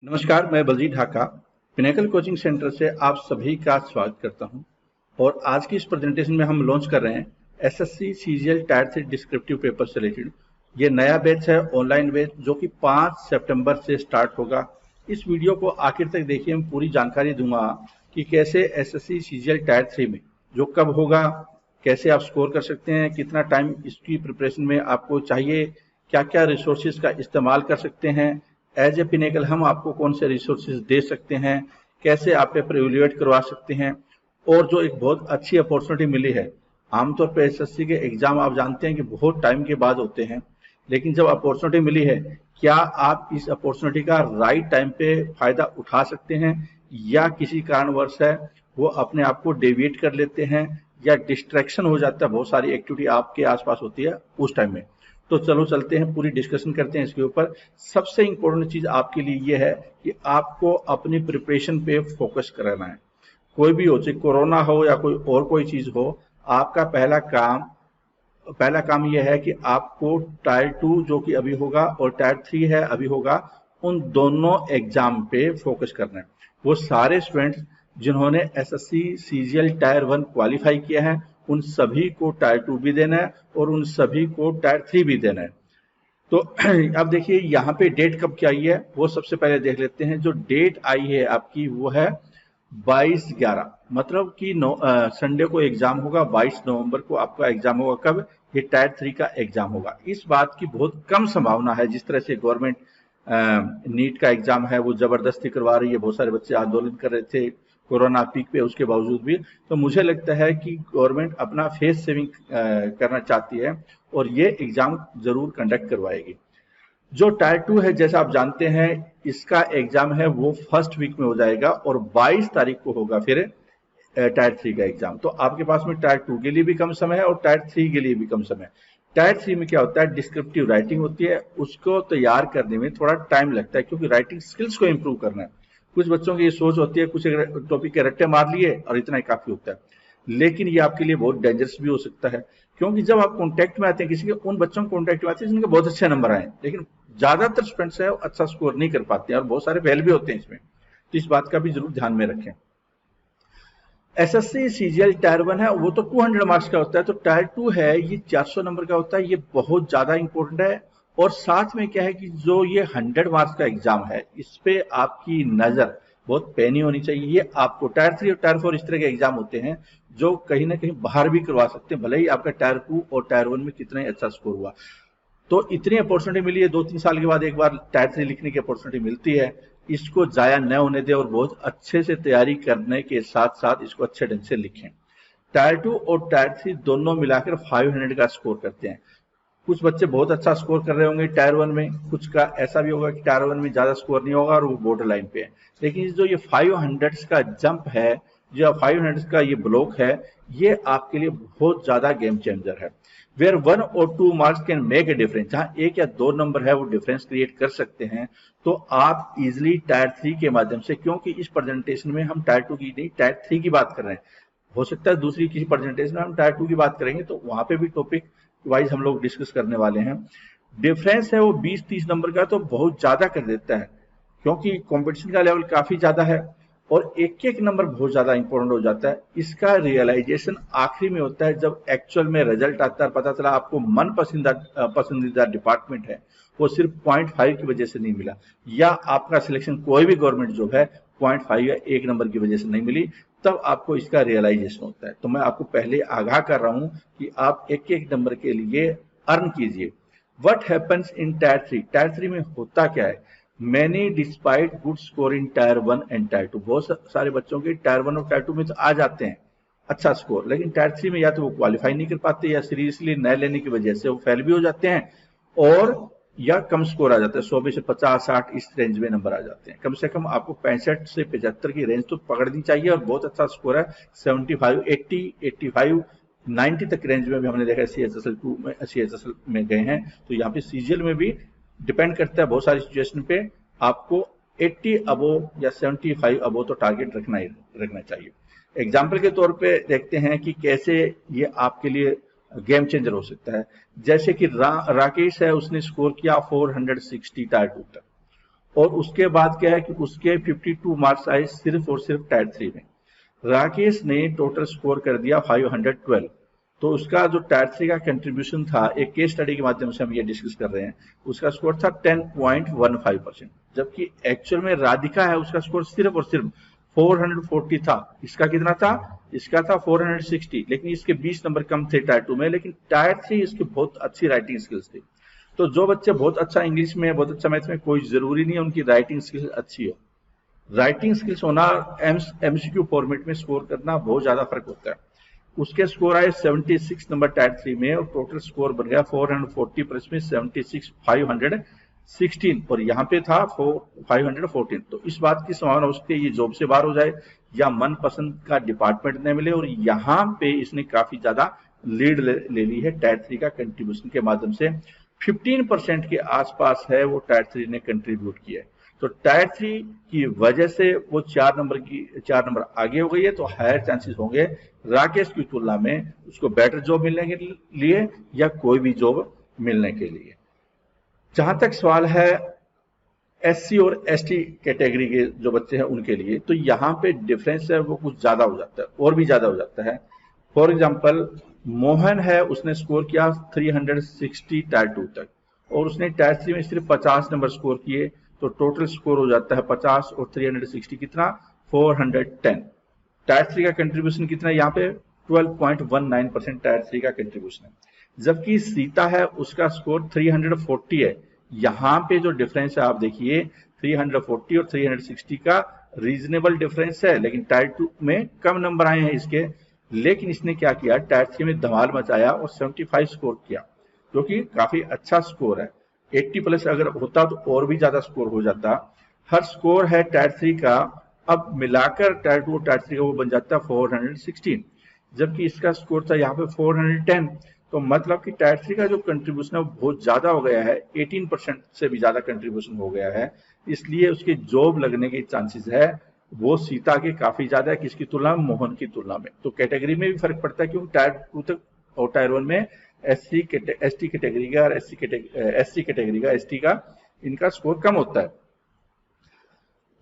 नमस्कार, मैं Baljeet Dhaka pinnacle coaching centre से आप सभी का स्वागत करता हूं। और आज की इस प्रेजेंटेशन में हम लॉन्च कर रहे हैं SSC CGL tyre 3 descriptive paper से रिलेटेड। ये नया बैच है, ऑनलाइन बैच, जो कि 5 सितंबर से स्टार्ट होगा। इस वीडियो को आखिर तक देखिए, मैं पूरी जानकारी दूंगा कि कैसे एसएससी सीजीएल टायर 3 में जो कब होगा, कैसे आप स्कोर कर सकते हैं, कितना टाइम इसकी प्रिपरेशन में आपको चाहिए, क्या क्या रिसोर्सेज का इस्तेमाल कर सकते हैं। एज ए पिनेकल हम आपको कौन से रिसोर्सेज दे सकते हैं, कैसे आप पेपर इवैल्यूएट करवा सकते हैं। और जो एक बहुत अच्छी अपॉर्चुनिटी मिली है, आमतौर पर एसएससी के एग्जाम आप जानते हैं कि बहुत टाइम के बाद होते हैं, लेकिन जब अपॉर्चुनिटी मिली है, क्या आप इस अपॉर्चुनिटी का राइट टाइम पे फायदा उठा सकते हैं, या किसी कारणवश है वो अपने आप को डेविएट कर लेते हैं, या डिस्ट्रैक्शन हो जाता है, बहुत सारी एक्टिविटी आपके आसपास होती है उस टाइम में। तो चलो चलते हैं, पूरी डिस्कशन करते हैं इसके ऊपर। सबसे इंपॉर्टेंट चीज आपके लिए ये है कि आपको अपनी प्रिपरेशन पे फोकस करना है। कोई भी हो, चाहे कोरोना हो या कोई और कोई चीज हो, आपका पहला काम यह है कि आपको टायर 2 जो कि अभी होगा और टायर 3 है अभी होगा, उन दोनों एग्जाम पे फोकस करना है। वो सारे स्टूडेंट्स जिन्होंने एसएससी सीजीएल टायर 1 क्वालिफाई किया है, उन सभी को टायर 2 भी देना है और उन सभी को टायर 3 भी देना है। तो अब देखिए यहाँ पे डेट कब की आई है, वो सबसे पहले देख लेते हैं। जो डेट आई है आपकी वो है 22/11, मतलब कि संडे को एग्जाम होगा। 22 नवंबर को आपका एग्जाम होगा। कब? ये टायर 3 का एग्जाम होगा। इस बात की बहुत कम संभावना है, जिस तरह से गवर्नमेंट नीट का एग्जाम है वो जबरदस्ती करवा रही है, बहुत सारे बच्चे आंदोलन कर रहे थे कोरोना पीक पे, उसके बावजूद भी। तो मुझे लगता है कि गवर्नमेंट अपना फेस सेविंग करना चाहती है और ये एग्जाम जरूर कंडक्ट करवाएगी। जो टायर 2 है, जैसा आप जानते हैं, इसका एग्जाम है वो फर्स्ट वीक में हो जाएगा और 22 तारीख को होगा फिर टायर 3 का एग्जाम। तो आपके पास में टायर 2 के लिए भी कम समय है और टायर 3 के लिए भी कम समय है। टायर 3 में क्या होता है, डिस्क्रिप्टिव राइटिंग होती है, उसको तैयार करने में थोड़ा टाइम लगता है, क्योंकि राइटिंग स्किल्स को इंप्रूव करना है। कुछ बच्चों की ये सोच होती है, कुछ टॉपिक के रट्टे मार लिए और इतना ही काफी होता है, लेकिन ये आपके लिए बहुत डेंजरस भी हो सकता है। क्योंकि जब आप कॉन्टेक्ट में आते हैं किसी के, उन बच्चों को कॉन्टेक्ट में आते हैं जिनके बहुत अच्छे नंबर आए, लेकिन ज्यादातर स्टूडेंट्स है अच्छा स्कोर नहीं कर पाते हैं और बहुत सारे फेल भी होते हैं इसमें। तो इस बात का भी जरूर ध्यान में रखें। एसएससी सीजीएल टायर 1 है वो तो 200 मार्क्स का होता है, तो टायर 2 है ये 400 नंबर का होता है। ये बहुत ज्यादा इंपॉर्टेंट है। और साथ में क्या है कि जो ये 100 मार्क्स का एग्जाम है, इस पे आपकी नजर बहुत पैनी होनी चाहिए। ये आपको टायर 3 और टायर 4 इस तरह के एग्जाम होते हैं जो कहीं ना कहीं बाहर भी करवा सकते हैं, भले ही आपका टायर 2 और टायर 1 में कितना ही अच्छा स्कोर हुआ। तो इतनी अपॉर्चुनिटी मिली है, 2-3 साल के बाद एक बार टायर 3 लिखने की अपॉर्चुनिटी मिलती है। इसको जाया न होने दें और बहुत अच्छे से तैयारी करने के साथ साथ इसको अच्छे ढंग से लिखें। टायर 2 और टायर 3 दोनों मिलाकर 500 का स्कोर करते हैं। कुछ बच्चे बहुत अच्छा स्कोर कर रहे होंगे टायर 1 में, कुछ का ऐसा भी होगा कि टायर 1 में ज्यादा स्कोर नहीं होगा और वो बॉर्डर लाइन पे है। लेकिन जो ये 500 का जंप है, जो 500 का ये ब्लॉक है, ये आपके लिए बहुत ज्यादा गेम चेंजर है। वेयर 1 और 2 marks can make a difference, जहां 1 या 2 नंबर है वो डिफरेंस क्रिएट कर सकते हैं, तो आप इजिली टायर 3 के माध्यम से, क्योंकि इस प्रेजेंटेशन में हम टायर 2 की नहीं टायर 3 की बात कर रहे हैं, हो सकता है दूसरी किसी प्रेजेंटेशन में हम टायर 2 की बात करेंगे तो वहां पे भी टॉपिक वाइज हम लोग डिस्कस करने वाले हैं। डिफरेंस है वो 20-30 नंबर का, तो बहुत ज्यादा कर देता है, क्योंकि कंपटीशन का लेवल काफी ज्यादा है और एक एक नंबर बहुत ज्यादा इंपॉर्टेंट हो जाता है। इसका रियलाइजेशन आखिरी में होता है जब एक्चुअल में रिजल्ट आता है, पता चला आपको मन पसंदीदा डिपार्टमेंट है वो सिर्फ 0.5 की वजह से नहीं मिला, या आपका सिलेक्शन कोई भी गवर्नमेंट जॉब है 0.5 या 1 नंबर की वजह से नहीं मिली, तब आपको इसका रियलाइजेशन होता है। तो मैं आपको पहले आगाह कर रहा हूं कि आप एक एक नंबर के लिए अर्न कीजिए। What happens in tier 3? Tyre 3 में होता क्या है? Many despite good score in tyre 1 and tyre 2, बहुत सारे बच्चों के टायर 1 और टायर 2 में तो आ जाते हैं अच्छा स्कोर, लेकिन टायर 3 में या तो वो क्वालिफाई नहीं कर पाते, या सीरियसली न लेने की वजह से वो फेल भी हो जाते हैं, और या कम स्कोर आ जाता है, 100 में से 50-60 इस रेंज में नंबर आ जाते हैं। कम से कम आपको 65 से 75 की रेंज तो पकड़नी चाहिए, और बहुत अच्छा स्कोर है 75, 80, 85, 90 तक रेंज में भी हमने देखा सीएचएसएल 2 में, सीएचएसएल में गए हैं। तो यहाँ पे सीजीएल में भी डिपेंड करता है बहुत सारी सिचुएशन पे, आपको 80 अबो या 75 अबो तो टारगेट रखना चाहिए। एग्जाम्पल के तौर पे देखते हैं कि कैसे ये आपके लिए गेम चेंजर हो सकता है। जैसे कि राकेश है, उसने स्कोर किया 460 टायर 2 तक, और उसके बाद क्या है कि उसके 52 मार्क्स आए सिर्फ और सिर्फ टायर 3 में। राकेश ने टोटल स्कोर कर दिया 512, तो उसका जो टायर 3 का कंट्रीब्यूशन था, एक केस स्टडी के माध्यम से हम ये डिस्कस कर रहे हैं, उसका स्कोर था 10.15%, जबकि एक्चुअल में राधिका है उसका स्कोर सिर्फ और सिर्फ 440 था। इसका कितना था? इसका था 460, लेकिन इसके 20 नंबर कम थे टायर 2 में, लेकिन टायर 3 इसकी बहुत अच्छी राइटिंग स्किल्स थी। तो जो बच्चे बहुत अच्छा इंग्लिश में, बहुत अच्छा मैथ में, कोई जरूरी नहीं है उनकी राइटिंग स्किल्स अच्छी हो। राइटिंग स्किल्स होना, एमसीक्यू फॉर्मेट में स्कोर करना बहुत ज्यादा फर्क होता है। उसके स्कोर आए 76 नंबर टायर 3 में और टोटल स्कोर बन गया 440 प्लस में 76 516, और यहाँ पे था 514। तो इस बात की संभावना हो सकती है ये जॉब से बाहर हो जाए या मनपसंद का डिपार्टमेंट न मिले, और यहाँ पे इसने काफी ज्यादा लीड ले ली है टायर 3 का कंट्रीब्यूशन के माध्यम से। 15% के आसपास है वो टायर 3 ने कंट्रीब्यूट किया है। तो टायर 3 की वजह से वो 4 नंबर आगे हो गई है, तो हायर चांसेस होंगे राकेश की तुलना में उसको बेटर जॉब मिलने के लिए या कोई भी जॉब मिलने के लिए। जहां तक सवाल है एससी और एसटी कैटेगरी के जो बच्चे हैं उनके लिए, तो यहाँ पे डिफरेंस है वो कुछ ज्यादा हो जाता है, और भी ज्यादा हो जाता है। फॉर एग्जाम्पल, मोहन है, उसने स्कोर किया 360 टायर 2 तक, और उसने टायर 3 में सिर्फ 50 नंबर स्कोर किए, तो टोटल स्कोर हो जाता है 50 और 360 कितना? 410। टायर 3 का कंट्रीब्यूशन कितना है यहाँ पे? 12.19% टायर 3 का कंट्रीब्यूशन है। जबकि सीता है, उसका स्कोर 340 है। यहाँ पे जो डिफरेंस है आप देखिए, 340 और 360 का रीजनेबल डिफरेंस है, लेकिन टायर 2 में कम नंबर आए हैं इसके। लेकिन इसने क्या किया, टायर 3 में धमाल मचाया और 75 स्कोर किया, जो कि काफी अच्छा स्कोर है। 80 प्लस अगर होता तो और भी ज्यादा स्कोर हो जाता। हर स्कोर है टायर 3 का, अब मिलाकर टायर 2 और टायर 3 का वो बन जाता है 416, जबकि इसका स्कोर था यहाँ पे 410। तो मतलब कि टायर 3 का जो कंट्रीब्यूशन है वो बहुत ज्यादा हो गया है, 18% से भी ज्यादा कंट्रीब्यूशन हो गया है। इसलिए उसकी जॉब लगने के चांसेस है वो सीता के काफी ज्यादा है, किसकी तुलना में? मोहन की तुलना में। तो कैटेगरी में भी फर्क पड़ता है, क्योंकि टायर 2 तक और टायर 1 में एसटी कैटेगरी का और एससी कैटेगरी का, एसटी का, इनका स्कोर कम होता है।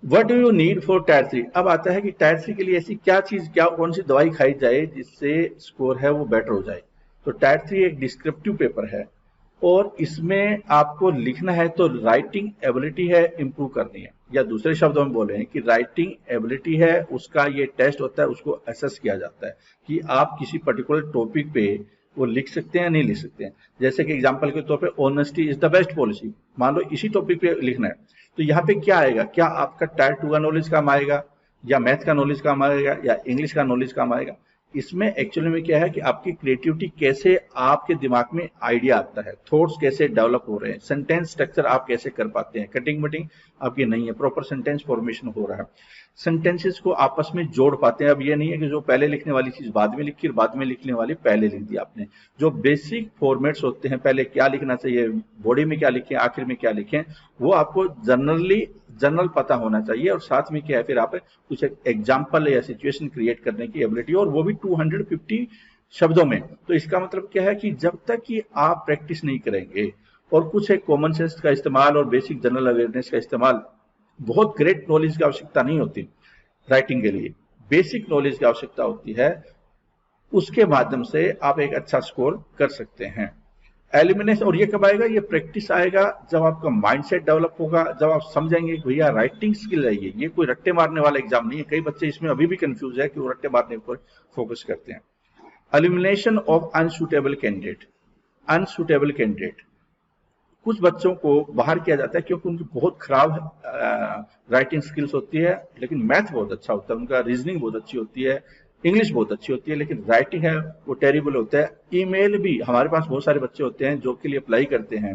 What do you need for tyre 3? अब आता है कि टायर 3 के लिए ऐसी क्या चीज, कौन सी दवाई खाई जाए जिससे स्कोर है वो बेटर हो जाए। तो टायर 3 एक डिस्क्रिप्टिव पेपर है, और इसमें आपको लिखना है तो राइटिंग एबिलिटी है इंप्रूव करनी है, या दूसरे शब्दों में बोले हैं कि राइटिंग एबिलिटी है, उसका ये टेस्ट होता है, उसको असेस किया जाता है कि आप किसी पर्टिकुलर टॉपिक पे वो लिख सकते हैं नहीं लिख सकते हैं। जैसे कि एग्जांपल के तौर पे honesty is the best policy, मान लो इसी टॉपिक पे लिखना है, तो यहाँ पे क्या आएगा? क्या आपका टायर 2 का नॉलेज काम आएगा, या मैथ का नॉलेज काम आएगा, या इंग्लिश का नॉलेज काम आएगा? इसमें एक्चुअली में क्या है कि आपकी क्रिएटिविटी कैसे, आपके दिमाग में आइडिया आता है, थॉट्स कैसे डेवलप हो रहे हैं, सेंटेंस स्ट्रक्चर आप कैसे कर पाते हैं, कटिंग मटिंग आपकी नहीं है, प्रॉपर सेंटेंस फॉर्मेशन हो रहा है, सेंटेंसेस को आपस में जोड़ पाते हैं। अब ये नहीं है कि जो पहले लिखने वाली चीज बाद में लिखी और बाद में लिखने वाली पहले लिख दी आपने। जो बेसिक फॉर्मेट्स होते हैं, पहले क्या लिखना चाहिए, बॉडी में क्या लिखें, आखिर में क्या लिखें, वो आपको जनरल पता होना चाहिए। और साथ में क्या है, फिर आप कुछ एग्जाम्पल या सिचुएशन क्रिएट करने की एबिलिटी, और वो भी 250 शब्दों में। तो इसका मतलब क्या है कि जब तक कि आप प्रैक्टिस नहीं करेंगे और कुछ एक कॉमन सेंस का इस्तेमाल और बेसिक जनरल अवेयरनेस का इस्तेमाल, बहुत ग्रेट नॉलेज की आवश्यकता नहीं होती राइटिंग के लिए, बेसिक नॉलेज की आवश्यकता होती है, उसके माध्यम से आप एक अच्छा स्कोर कर सकते हैं। एलिमिनेशन, और ये कब आएगा? ये प्रैक्टिस आएगा जब आपका माइंडसेट डेवलप होगा, जब आप समझेंगे कि भैया राइटिंग स्किल है ये कोई रट्टे मारने वाला एग्जाम नहीं है। कई बच्चे इसमें अभी भी कंफ्यूज है कि वो रट्टे मारने पर फोकस करते हैं। एलिमिनेशन ऑफ अनसूटेबल कैंडिडेट, कुछ बच्चों को बाहर किया जाता है क्योंकि उनकी बहुत खराब राइटिंग स्किल्स होती है, लेकिन मैथ बहुत अच्छा होता है, उनका रीजनिंग बहुत अच्छी होती है, इंग्लिश बहुत अच्छी होती है, लेकिन राइटिंग है वो टेरिबल होता है। ईमेल भी, हमारे पास बहुत सारे बच्चे होते हैं जो के लिए अप्लाई करते हैं,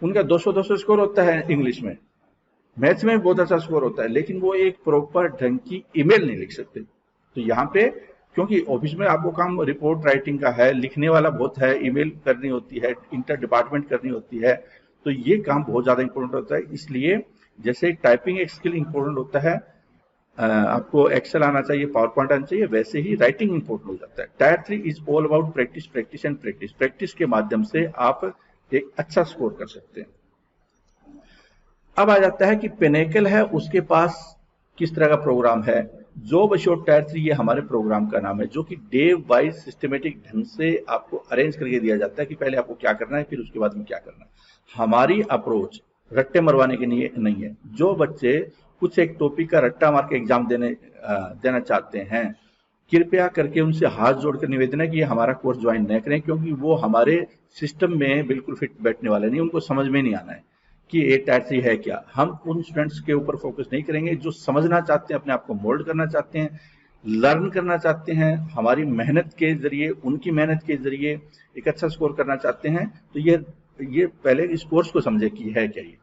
उनका 200 स्कोर होता है इंग्लिश में, मैथ्स में बहुत अच्छा स्कोर होता है, लेकिन वो एक प्रॉपर ढंग की ईमेल नहीं लिख सकते। तो यहाँ पे, क्योंकि ऑफिस में आपको काम रिपोर्ट राइटिंग का है, लिखने वाला बहुत है, ईमेल करनी होती है, इंटर डिपार्टमेंट करनी होती है, तो ये काम बहुत ज्यादा इंपॉर्टेंट होता है। इसलिए जैसे टाइपिंग एक स्किल इंपॉर्टेंट होता है, आपको एक्सेल आना चाहिए, पावर पॉइंट आना चाहिए, वैसे ही राइटिंग इंपॉर्टेंट हो जाता है। Tyre 3 is all about practice practice and practice. Practice के माध्यम से आप एक अच्छा स्कोर कर सकते हैं। अब आ जाता है कि पिनेकल है उसके पास किस तरह का प्रोग्राम है। जॉब एश्योर्ड टायर 3 ये हमारे प्रोग्राम का नाम है, जो कि डे वाइज सिस्टमेटिक ढंग से आपको अरेंज करके दिया जाता है कि पहले आपको क्या करना है, फिर उसके बाद में क्या करना है। हमारी अप्रोच रट्टे मरवाने के लिए नहीं है। जो बच्चे कुछ एक टॉपिक का रट्टा मार के एग्जाम देना चाहते हैं, कृपया करके उनसे हाथ जोड़कर निवेदन है कि ये हमारा कोर्स ज्वाइन न करें, क्योंकि वो हमारे सिस्टम में बिल्कुल फिट बैठने वाले नहीं, उनको समझ में नहीं आना है कि ए टायर 3 है क्या। हम उन स्टूडेंट्स के ऊपर फोकस नहीं करेंगे जो समझना चाहते हैं, अपने आप को मोल्ड करना चाहते हैं, लर्न करना चाहते हैं, हमारी मेहनत के जरिए, उनकी मेहनत के जरिए एक अच्छा स्कोर करना चाहते हैं। तो ये पहले इस कोर्स को समझे कि है क्या। ये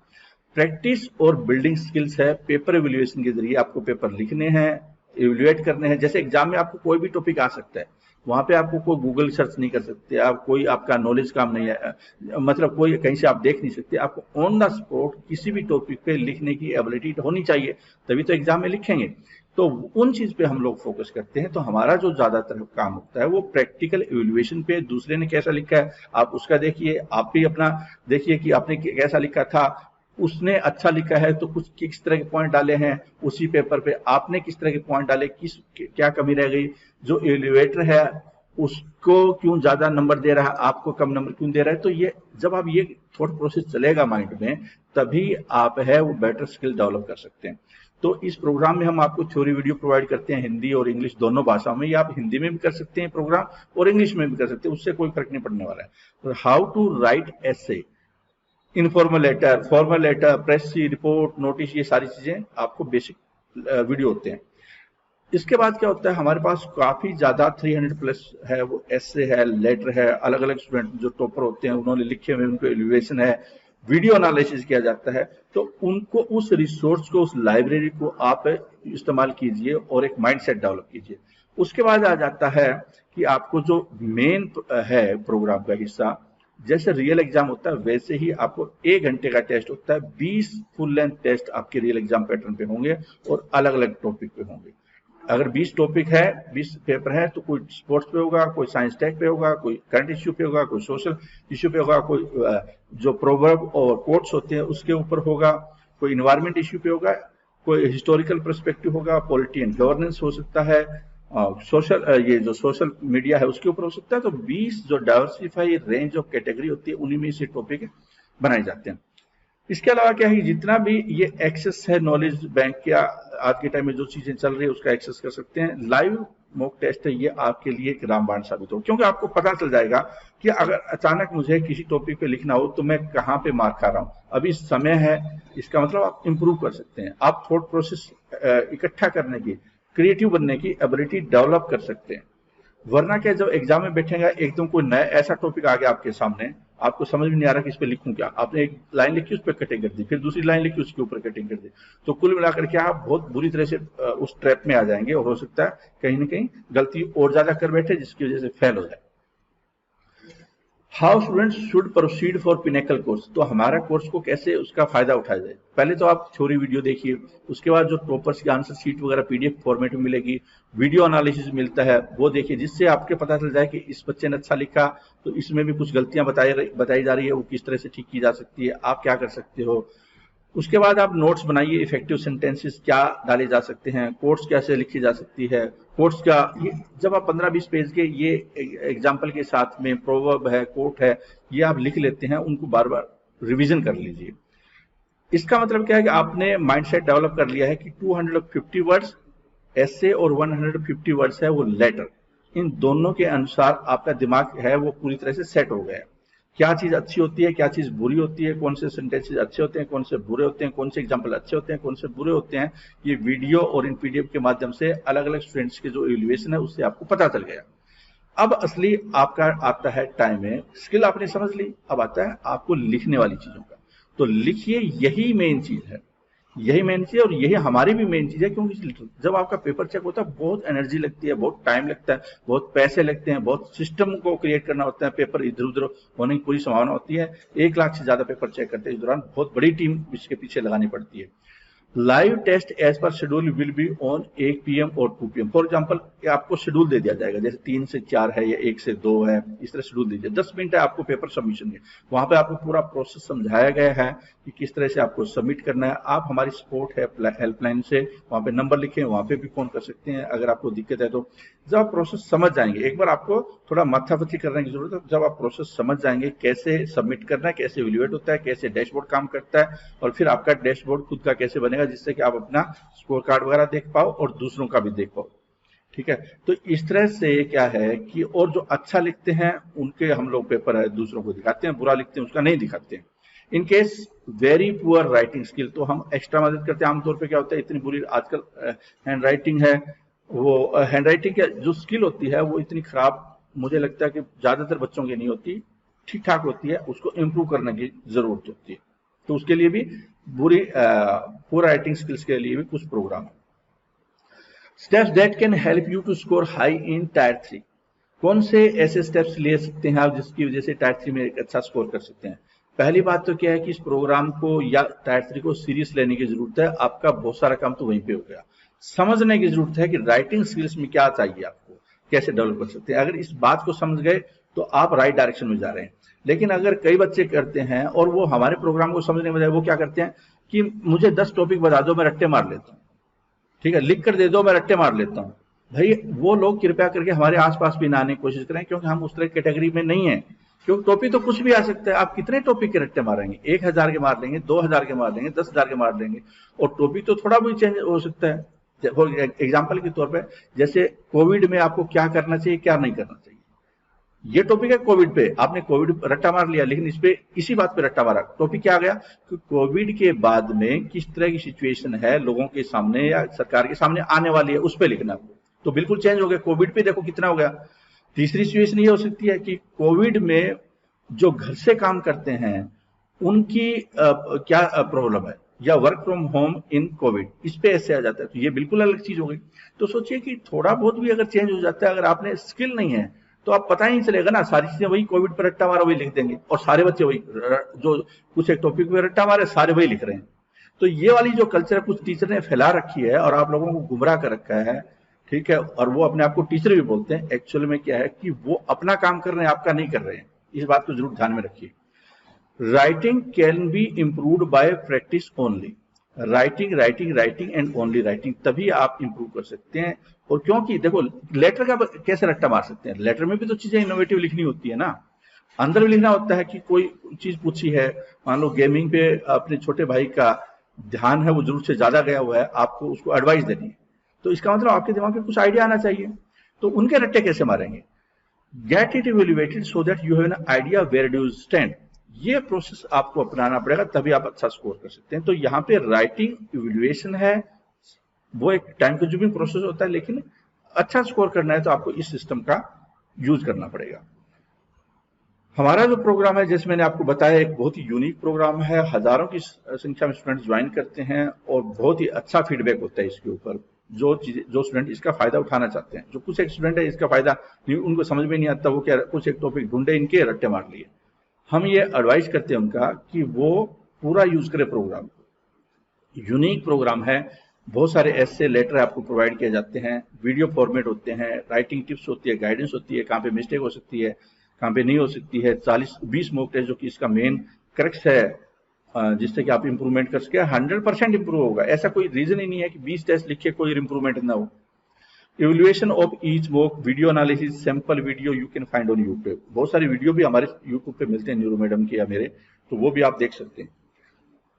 प्रैक्टिस और बिल्डिंग स्किल्स है। पेपर एवेल्युएशन के जरिए आपको पेपर लिखने हैं, एवेल्युएट करने हैं। जैसे एग्जाम में आपको कोई भी टॉपिक आ सकता है, वहां पे आपको कोई गूगल सर्च नहीं कर सकते आप, कोई आपका नॉलेज काम नहीं है, मतलब कोई कहीं से आप देख नहीं सकते। आपको ऑन द स्पॉट किसी भी टॉपिक पे लिखने की एबिलिटी होनी चाहिए, तभी तो एग्जाम में लिखेंगे। तो उन चीज पे हम लोग फोकस करते हैं। तो हमारा जो ज्यादातर काम होता है वो प्रैक्टिकल एवेल्युएशन पे, दूसरे ने कैसा लिखा है आप उसका देखिए, आप भी अपना देखिए कि आपने कैसा लिखा था। उसने अच्छा लिखा है तो कुछ किस तरह के पॉइंट डाले हैं उसी पेपर पे, आपने किस तरह के पॉइंट डाले, क्या कमी रह गई, जो एवेल्युएटर है उसको क्यों ज्यादा नंबर दे रहा है, आपको कम नंबर क्यों दे रहा है। तो ये जब आप ये थॉट प्रोसेस चलेगा माइंड में, तभी आप है वो बेटर स्किल डेवलप कर सकते हैं। तो इस प्रोग्राम में हम आपको थ्योरी वीडियो प्रोवाइड करते हैं, हिंदी और इंग्लिश दोनों भाषाओं में। या आप हिंदी में भी कर सकते हैं प्रोग्राम और इंग्लिश में भी कर सकते हैं, उससे कोई फर्क नहीं पड़ने वाला है। How to write essay, informal letter, formal letter, press report, notice, ये सारी चीजें आपको बेसिक वीडियो होते हैं। इसके बाद क्या होता है, हमारे पास काफी ज्यादा 300 प्लस है, वो एसे है, लेटर है, अलग अलग स्टूडेंट जो टॉपर होते हैं उन्होंने लिखे हुए, उनको एलिवेशन है, वीडियो एनालिसिस किया जाता है। तो उनको उस रिसोर्स को, उस लाइब्रेरी को आप इस्तेमाल कीजिए और एक माइंडसेट डेवलप कीजिए। उसके बाद आ जाता है कि आपको जो मेन है प्रोग्राम का हिस्सा, जैसे रियल एग्जाम होता है वैसे ही आपको 1 घंटे का टेस्ट होता है। 20 फुल लेंथ टेस्ट आपके रियल एग्जाम पैटर्न पे होंगे और अलग अलग टॉपिक पे होंगे। अगर 20 टॉपिक है, 20 पेपर है, तो कोई स्पोर्ट्स पे होगा, कोई साइंस टेक पे होगा, कोई करंट इश्यू पे होगा, कोई सोशल इश्यू पे होगा, कोई जो प्रोवर्ब और कोट्स होते हैं उसके ऊपर होगा, कोई इन्वायरमेंट इश्यू पे होगा, कोई हिस्टोरिकल पर्सपेक्टिव होगा, पॉलिटी एंड गवर्नेंस हो सकता है, सोशल ये जो सोशल मीडिया है उसके ऊपर हो सकता है। तो 20 जो डाइवर्सिफाई रेंज ऑफ कैटेगरी होती है उन्हीं में से टॉपिक बनाए जाते हैं। इसके अलावा क्या है, जितना भी ये एक्सेस है नॉलेज बैंक के, आज के टाइम में जो चीजें चल रही है उसका एक्सेस कर सकते हैं। लाइव मॉक टेस्ट है, ये आपके लिए एक रामबाण साबित हो, क्योंकि आपको पता चल जाएगा कि अगर अचानक मुझे किसी टॉपिक पे लिखना हो तो मैं कहाँ पे मार खा रहा हूँ। अभी समय है, इसका मतलब आप इंप्रूव कर सकते हैं, आप थॉट प्रोसेस इकट्ठा करने की, क्रिएटिव बनने की एबिलिटी डेवलप कर सकते हैं। वरना क्या, जब एग्जाम में बैठेगा एकदम कोई नया ऐसा टॉपिक आ गया आपके सामने, आपको समझ में नहीं आ रहा कि इस पे लिखूं क्या, आपने एक लाइन लिखी उस पर कटिंग कर दी, फिर दूसरी लाइन लिखी उसके ऊपर कटिंग कर दी, तो कुल मिलाकर क्या आप बहुत बुरी तरह से उस ट्रैप में आ जाएंगे और हो सकता है कहीं ना कहीं गलती और ज्यादा कर बैठे जिसकी वजह से फेल हो जाए। How students should proceed for pinnacle course, तो हमारा कोर्स को कैसे उसका फायदा उठाया जाए। पहले तो आप थ्योरी वीडियो देखिए, उसके बाद जो टॉपर्स की आंसर शीट वगैरह पीडीएफ फॉर्मेट में मिलेगी, वीडियो एनालिसिस मिलता है, वो देखिए, जिससे आपके पता चल जाए कि इस बच्चे ने अच्छा लिखा तो इसमें भी कुछ गलतियां बताई जा रही है, वो किस तरह से ठीक की जा सकती है, आप क्या कर सकते हो। उसके बाद आप नोट्स बनाइए, इफेक्टिव सेंटेंसेस क्या डाले जा सकते हैं, कोट्स कैसे लिखी जा सकती है, कोट्स का ये जब आप 15-20 पेज के ये एग्जाम्पल के साथ में प्रोवर्ब है, कोट है, ये आप लिख लेते हैं, उनको बार बार रिवीजन कर लीजिए। इसका मतलब क्या है कि आपने माइंडसेट डेवलप कर लिया है कि 250 वर्ड्स एसे और 150 वर्ड्स है वो लेटर, इन दोनों के अनुसार आपका दिमाग है वो पूरी तरह से सेट हो गया है। क्या चीज अच्छी होती है, क्या चीज बुरी होती है, कौन से सेंटेंसेस अच्छे होते हैं, कौन से बुरे होते हैं, कौन से एग्जाम्पल अच्छे होते हैं, कौन से बुरे होते हैं, ये वीडियो और इन पीडीएफ के माध्यम से अलग अलग स्टूडेंट्स के जो इवैल्यूएशन है उससे आपको पता चल गया। अब असली आपका आता है टाइम में, स्किल आपने समझ ली, अब आता है आपको लिखने वाली चीजों का। तो लिखिए, यही मेन चीज है, यही मेन चीज है और यही हमारी भी मेन चीज है। क्योंकि जब आपका पेपर चेक होता है बहुत एनर्जी लगती है, बहुत टाइम लगता है, बहुत पैसे लगते हैं, बहुत सिस्टम को क्रिएट करना होता है, पेपर इधर उधर होने की पूरी संभावना होती है। 1 लाख से ज्यादा पेपर चेक करते हैं, इस दौरान बहुत बड़ी टीम इसके पीछे लगानी पड़ती है। Live test as per schedule will be on 1 PM और 2 PM। फॉर एग्जाम्पल आपको शेड्यूल दे दिया जाएगा, जैसे 3 से 4 है या 1 से 2 है, इस तरह शेड्यूल दीजिए। 10 मिनट है आपको पेपर सबमिशन के, वहां पे आपको पूरा प्रोसेस समझाया गया है कि किस तरह से आपको सबमिट करना है। आप हमारी सपोर्ट हेल्पलाइन से वहां पे नंबर लिखे, वहां पे भी फोन कर सकते हैं अगर आपको दिक्कत है तो। जब आप प्रोसेस समझ जाएंगे, एक बार आपको थोड़ा माथापच्ची करने की जरूरत है, जब आप प्रोसेस समझ जाएंगे कैसे सबमिट करना है, कैसे इवैल्यूएट होता है, कैसे डैशबोर्ड काम करता है, और फिर आपका डैशबोर्ड खुद का कैसे बनेगा जिससे कि आप अपना स्कोर कार्ड वगैरह देख पाओ और दूसरों का भी देख पाओ। ठीक है, तो इस तरह से क्या है कि और जो अच्छा लिखते हैं उनके हम लोग पेपर है दूसरों को दिखाते हैं, बुरा लिखते हैं उसका नहीं दिखाते हैं। In case very poor writing skill तो हम एक्स्ट्रा मदद करते हैं। आमतौर पे क्या होता है, इतनी बुरी आजकल हैंड राइटिंग है, वो हैंड राइटिंग की जो स्किल होती है वो इतनी खराब मुझे लगता है कि ज्यादातर बच्चों की नहीं होती, ठीक ठाक होती है, उसको इम्प्रूव करने की जरूरत होती है। तो उसके लिए भी पूरा राइटिंग स्किल्स के लिए भी कुछ प्रोग्राम है। Steps that can help you to score high in tier 3। कौन से ऐसे स्टेप्स ले सकते हैं आप जिसकी वजह से टायर 3 में एक अच्छा स्कोर कर सकते हैं। पहली बात तो क्या है कि इस प्रोग्राम को या टायर 3 को सीरियस लेने की जरूरत है। आपका बहुत सारा काम तो वहीं पे हो गया। समझने की जरूरत है कि राइटिंग स्किल्स में क्या चाहिए, आपको कैसे डेवलप कर सकते हैं। अगर इस बात को समझ गए तो आप राइट डायरेक्शन में जा रहे हैं। लेकिन अगर कई बच्चे करते हैं और वो हमारे प्रोग्राम को समझने के बजाय वो क्या करते हैं कि मुझे 10 टॉपिक बता दो मैं रट्टे मार लेता हूँ, ठीक है, लिख कर दे दो मैं रट्टे मार लेता हूँ। भाई वो लोग कृपया करके हमारे आसपास भी ना आने की कोशिश करें, क्योंकि हम उस तरह की कैटेगरी में नहीं है। क्योंकि टॉपिक तो कुछ भी आ सकता है, आप कितने टॉपिक के रट्टे मारेंगे, 1000 के मार लेंगे, 2000 के मार लेंगे, 10,000 के मार लेंगे, और टॉपिक तो थोड़ा भी चेंज हो सकता है। एग्जाम्पल के तौर पर जैसे कोविड में आपको क्या करना चाहिए क्या नहीं करना चाहिए, ये टॉपिक है कोविड पे, आपने कोविड रट्टा मार लिया, लेकिन इस पे इसी बात पे रट्टा मारा। टॉपिक क्या आ गया कि कोविड के बाद में किस तरह की सिचुएशन है लोगों के सामने या सरकार के सामने आने वाली है, उस पे लिखना आपको। तो बिल्कुल चेंज हो गया। कोविड पे देखो कितना हो गया। तीसरी सिचुएशन ये हो सकती है कि कोविड में जो घर से काम करते हैं उनकी क्या प्रॉब्लम है, या work from home in Covid, इस पे ऐसे आ जाता है। तो ये बिल्कुल अलग चीज हो गई। तो सोचिए कि थोड़ा बहुत भी अगर चेंज हो जाता है, अगर आपने स्किल नहीं है तो आप पता ही नहीं चलेगा ना, सारी चीजें वही कोविड पर रट्टा मारा वही लिख देंगे, और सारे बच्चे वही जो कुछ एक टॉपिक पे रट्टा मारे सारे वही लिख रहे हैं। तो ये वाली जो कल्चर कुछ टीचर ने फैला रखी है और आप लोगों को गुमराह कर रखा है, ठीक है, और वो अपने आप को टीचर भी बोलते हैं। एक्चुअल में क्या है कि वो अपना काम कर रहे हैं, आपका नहीं कर रहे हैं। इस बात को जरूर ध्यान में रखिए। Writing can be improved bye practice only. Writing writing writing and only writing, तभी आप इंप्रूव कर सकते हैं। और क्योंकि देखो लेटर का कैसे रट्टा मार सकते हैं, लेटर में भी तो चीजें इनोवेटिव लिखनी होती है ना, अंदर भी लिखना होता है कि कोई चीज पूछी है, मान लो गेमिंग पे अपने छोटे भाई का ध्यान है, वो जरूरत से ज्यादा गया हुआ है, आपको उसको एडवाइस देनी है, तो इसका मतलब आपके दिमाग में कुछ आइडिया आना चाहिए। तो उनके रट्टे कैसे मारेंगे। Get it evaluated so that you have an idea where do you stand. ये प्रोसेस आपको अपनाना पड़ेगा, तभी आप अच्छा स्कोर कर सकते हैं। तो यहाँ पे राइटिंग इवेल्युएशन है, वो एक टाइम कंज्यूमिंग प्रोसेस होता है, लेकिन अच्छा स्कोर करना है तो आपको इस सिस्टम का यूज करना पड़ेगा। हमारा जो प्रोग्राम है, जैसे मैंने आपको बताया, एक बहुत ही यूनिक प्रोग्राम है। हजारों की संख्या में स्टूडेंट ज्वाइन करते हैं और बहुत ही अच्छा फीडबैक होता है इसके ऊपर। जो स्टूडेंट इसका फायदा उठाना चाहते हैं, जो कुछ एक स्टूडेंट है इसका फायदा उनको समझ में नहीं आता, वो क्या कुछ एक टॉपिक ढूंढे, इनके रट्टे मार लिए। हम ये एडवाइस करते हैं उनका कि वो पूरा यूज करे प्रोग्राम। यूनिक प्रोग्राम है, बहुत सारे ऐसे लेटर आपको प्रोवाइड किए जाते हैं, वीडियो फॉर्मेट होते हैं, राइटिंग टिप्स होती है, गाइडेंस होती है, कहाँ पे मिस्टेक हो सकती है, कहाँ पे नहीं हो सकती है। 40-20 मॉक टेस्ट जो कि इसका मेन क्रक्स है, जिससे कि आप इंप्रूवमेंट कर सके। 100% इंप्रूव होगा, ऐसा कोई रीजन ही नहीं है कि 20 टेस्ट लिखे कोई इंप्रूवमेंट ना हो। Evaluation of each mock, video analysis, sample video you can find on YouTube. बहुत सारे वीडियो भी हमारे यूट्यूब पे मिलते हैं, न्यूरो मैडम के या मेरे, तो वो भी आप देख सकते हैं।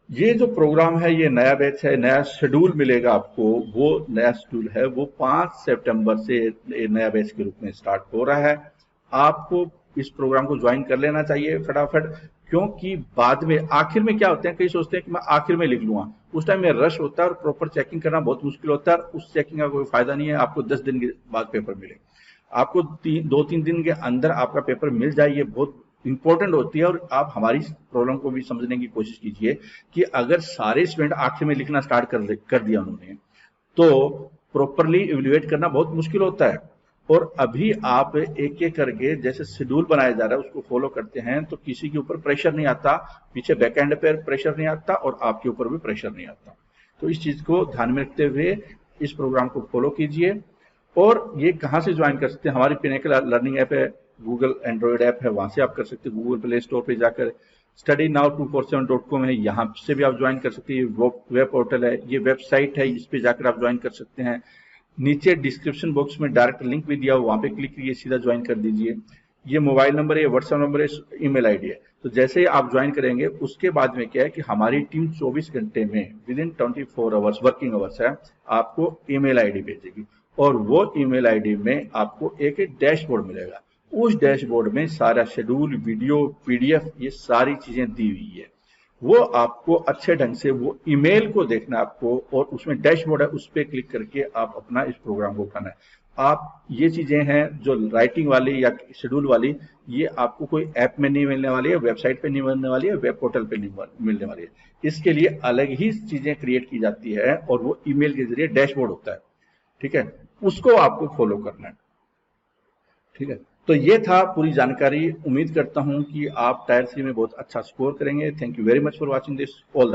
ये जो प्रोग्राम है, ये नया बैच है, नया शेड्यूल मिलेगा आपको। वो नया शेड्यूल है, वो 5 सितंबर से नया बैच के रूप में स्टार्ट हो रहा है। आपको इस प्रोग्राम को ज्वाइन कर लेना चाहिए फटाफट, क्योंकि बाद में आखिर में क्या होते हैं, कई सोचते हैं कि मैं आखिर में लिख लूंगा, उस टाइम में रश होता है और प्रॉपर चेकिंग करना बहुत मुश्किल होता है। उस चेकिंग का कोई फायदा नहीं है। आपको 10 दिन के बाद पेपर मिले, आपको 2-3 दिन के अंदर आपका पेपर मिल जाए, ये बहुत इंपॉर्टेंट होती है। और आप हमारी प्रॉब्लम को भी समझने की कोशिश कीजिए कि अगर सारे स्टूडेंट आखिर में लिखना स्टार्ट कर दिया उन्होंने, तो प्रॉपरली इवैल्यूएट करना बहुत मुश्किल होता है। और अभी आप एक एक करके जैसे शेड्यूल बनाया जा रहा है उसको फॉलो करते हैं, तो किसी के ऊपर प्रेशर नहीं आता, पीछे बैक एंड पे प्रेशर नहीं आता और आपके ऊपर भी प्रेशर नहीं आता। तो इस चीज को ध्यान में रखते हुए इस प्रोग्राम को फॉलो कीजिए। और ये कहाँ से ज्वाइन कर सकते हैं, हमारी पिनेकल लर्निंग ऐप है, गूगल एंड्रॉयड ऐप है, वहां से आप कर सकते हैं। गूगल प्ले स्टोर पे जाकर studynow247.com है, यहाँ से भी आप ज्वाइन कर सकते हैं। वेब पोर्टल है, ये वेबसाइट है, इस पे जाकर आप ज्वाइन कर सकते हैं। नीचे डिस्क्रिप्शन बॉक्स में डायरेक्ट लिंक भी दिया हुआ, वहां पे क्लिक कीजिए, सीधा ज्वाइन कर दीजिए। ये मोबाइल नंबर है, व्हाट्सएप नंबर है, ईमेल आईडी है। तो जैसे ही आप ज्वाइन करेंगे उसके बाद में क्या है कि हमारी टीम 24 घंटे में with in 24 hours working hours है, आपको ईमेल आईडी भेजेगी और वो ईमेल आईडी में आपको एक डैशबोर्ड मिलेगा। उस डैशबोर्ड में सारा शेड्यूल, वीडियो, पीडीएफ, ये सारी चीजें दी हुई है। वो आपको अच्छे ढंग से वो ईमेल को देखना है आपको, और उसमें डैशबोर्ड है, उस पर क्लिक करके आप अपना इस प्रोग्राम को करना है। आप ये चीजें हैं जो राइटिंग वाली या शेड्यूल वाली, ये आपको कोई ऐप में नहीं मिलने वाली है, वेबसाइट पे नहीं मिलने वाली है, वेब पोर्टल पे नहीं मिलने वाली है। इसके लिए अलग ही चीजें क्रिएट की जाती है और वो ईमेल के जरिए डैशबोर्ड होता है, ठीक है, उसको आपको फॉलो करना है, ठीक है। तो ये था पूरी जानकारी। उम्मीद करता हूं कि आप टायर 3 में बहुत अच्छा स्कोर करेंगे। Thank you very much for watching this. All the